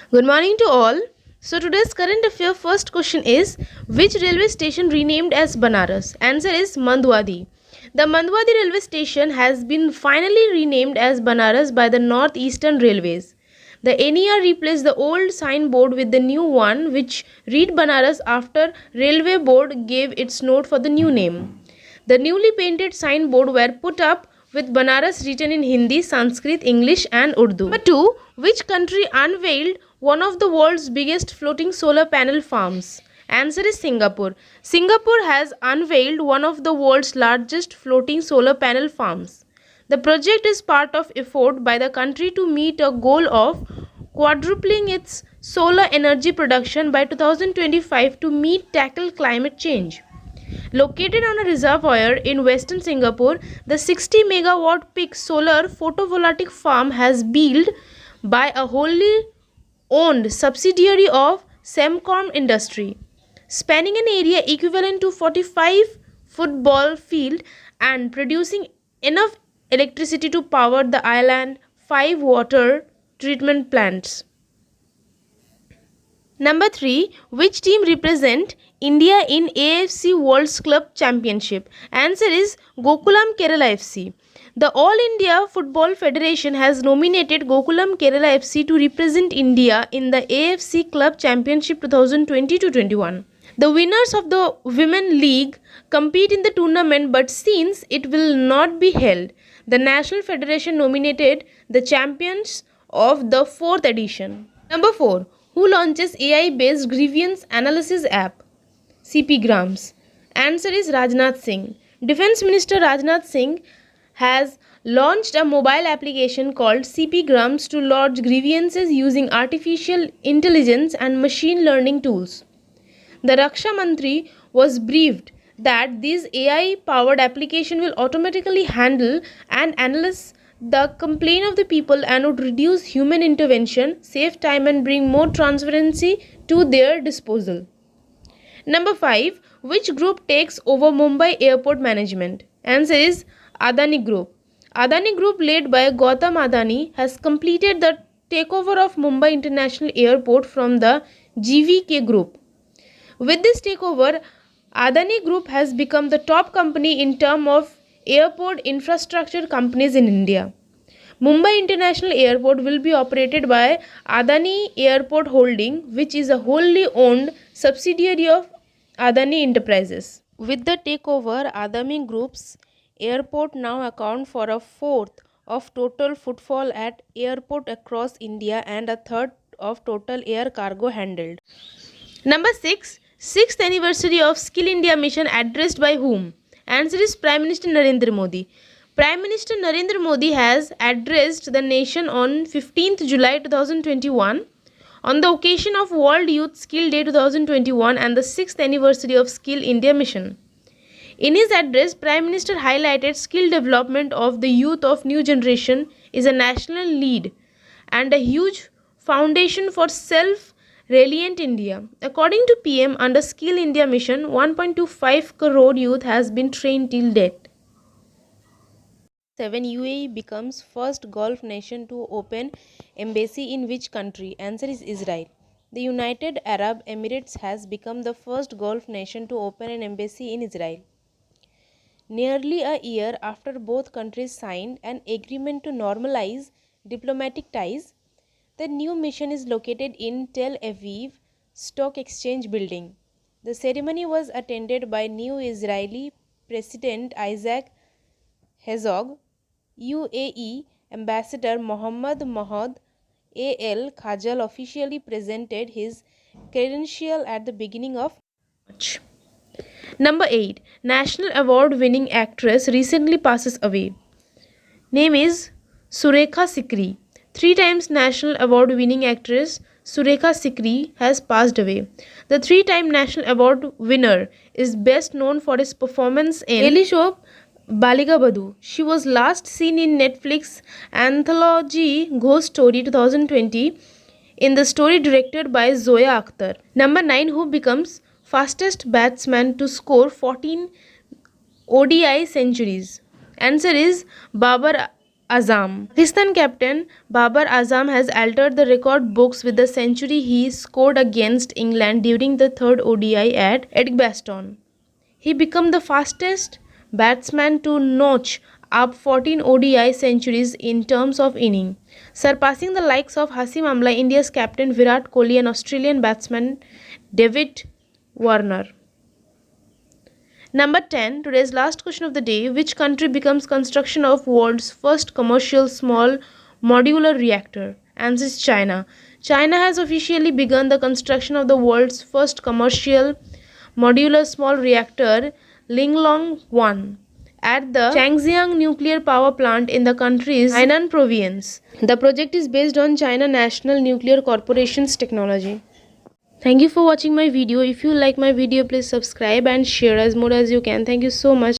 Good morning to all. So today's current affair first question is, which railway station renamed as Banaras? Answer is Mandwadi. The Mandwadi railway station has been finally renamed as Banaras by the Northeastern Railways. The NER replaced the old signboard with the new one, which read Banaras after Railway Board gave its note for the new name. The newly painted signboard were put up with Banaras written in Hindi, Sanskrit, English and Urdu. Number 2. Which country unveiled one of the world's biggest floating solar panel farms? Answer is Singapore. Singapore has unveiled one of the world's largest floating solar panel farms. The project is part of effort by the country to meet a goal of quadrupling its solar energy production by 2025 to tackle climate change. Located on a reservoir in western Singapore, the 60 megawatt peak solar photovoltaic farm has built by a wholly owned subsidiary of Semcom Industry, spanning an area equivalent to 45 football field and producing enough electricity to power the island 5 water treatment plants. Number 3. Which team represent India in AFC World Club Championship? Answer is Gokulam Kerala FC. The All India Football Federation has nominated Gokulam Kerala FC to represent India in the AFC Club Championship 2020-21. The winners of the Women League compete in the tournament, but since it will not be held, the National Federation nominated the champions of the 4th edition. Number 4. Who launches AI-based grievance analysis app? CP Grams. Answer is Rajnath Singh. Defense Minister Rajnath Singh has launched a mobile application called CP Grams to lodge grievances using artificial intelligence and machine learning tools. The Raksha Mantri was briefed that this AI-powered application will automatically handle and analyze the complaint of the people and would reduce human intervention, save time and bring more transparency to their disposal. Number 5. Which group takes over Mumbai airport management? Answer is Adani Group. Adani Group, led by Gautam Adani, has completed the takeover of Mumbai International Airport from the GVK Group. With this takeover, Adani Group has become the top company in terms of airport infrastructure companies in India. Mumbai International Airport will be operated by Adani Airport Holding, which is a wholly owned subsidiary of Adani Enterprises. With the takeover, Adani Group's airport now account for a fourth of total footfall at airport across India and a third of total air cargo handled. Number 6. 6th anniversary of Skill India mission addressed by whom? Answer is Prime Minister Narendra Modi. Prime Minister Narendra Modi has addressed the nation on 15th July 2021 on the occasion of World Youth Skill Day 2021 and the 6th anniversary of Skill India mission. In his address, Prime Minister highlighted skill development of the youth of new generation is a national lead and a huge foundation for self-reliant India. According to PM, under Skill India mission, 1.25 crore youth has been trained till date. 7. UAE becomes first Gulf nation to open embassy in which country? Answer is Israel. The United Arab Emirates has become the first Gulf nation to open an embassy in Israel. Nearly a year after both countries signed an agreement to normalize diplomatic ties, the new mission is located in Tel Aviv Stock Exchange building. The ceremony was attended by new Israeli President Isaac Herzog. UAE Ambassador Mohammad Mohad Al Khajal officially presented his credential at the beginning of March. Number 8. National Award winning actress recently passes away. Name is Surekha Sikri. 3 times National Award winning actress Surekha Sikri has passed away. The 3-time National Award winner is best known for his performance in Daily Show Baliga Badhu. She was last seen in Netflix anthology Ghost Story 2020 in the story directed by Zoya Akhtar. Number 9. Who becomes fastest batsman to score 14 ODI centuries? Answer is Babar Azam. Pakistan captain Babar Azam has altered the record books with the century he scored against England during the third ODI at Edgbaston. He became the fastest batsman to notch up 14 ODI centuries in terms of inning, surpassing the likes of Hasim Amla, India's captain Virat Kohli, and Australian batsman David Warner. Number 10, today's last question of the day. Which country becomes construction of world's first commercial small modular reactor? Answer is China. China has officially begun the construction of the world's first commercial modular small reactor, Linglong 1, at the Changjiang nuclear power plant in the country's Hainan province. The project is based on China National Nuclear Corporation's technology. Thank you for watching my video. If you like my video, please subscribe and share as more as you can. Thank you so much.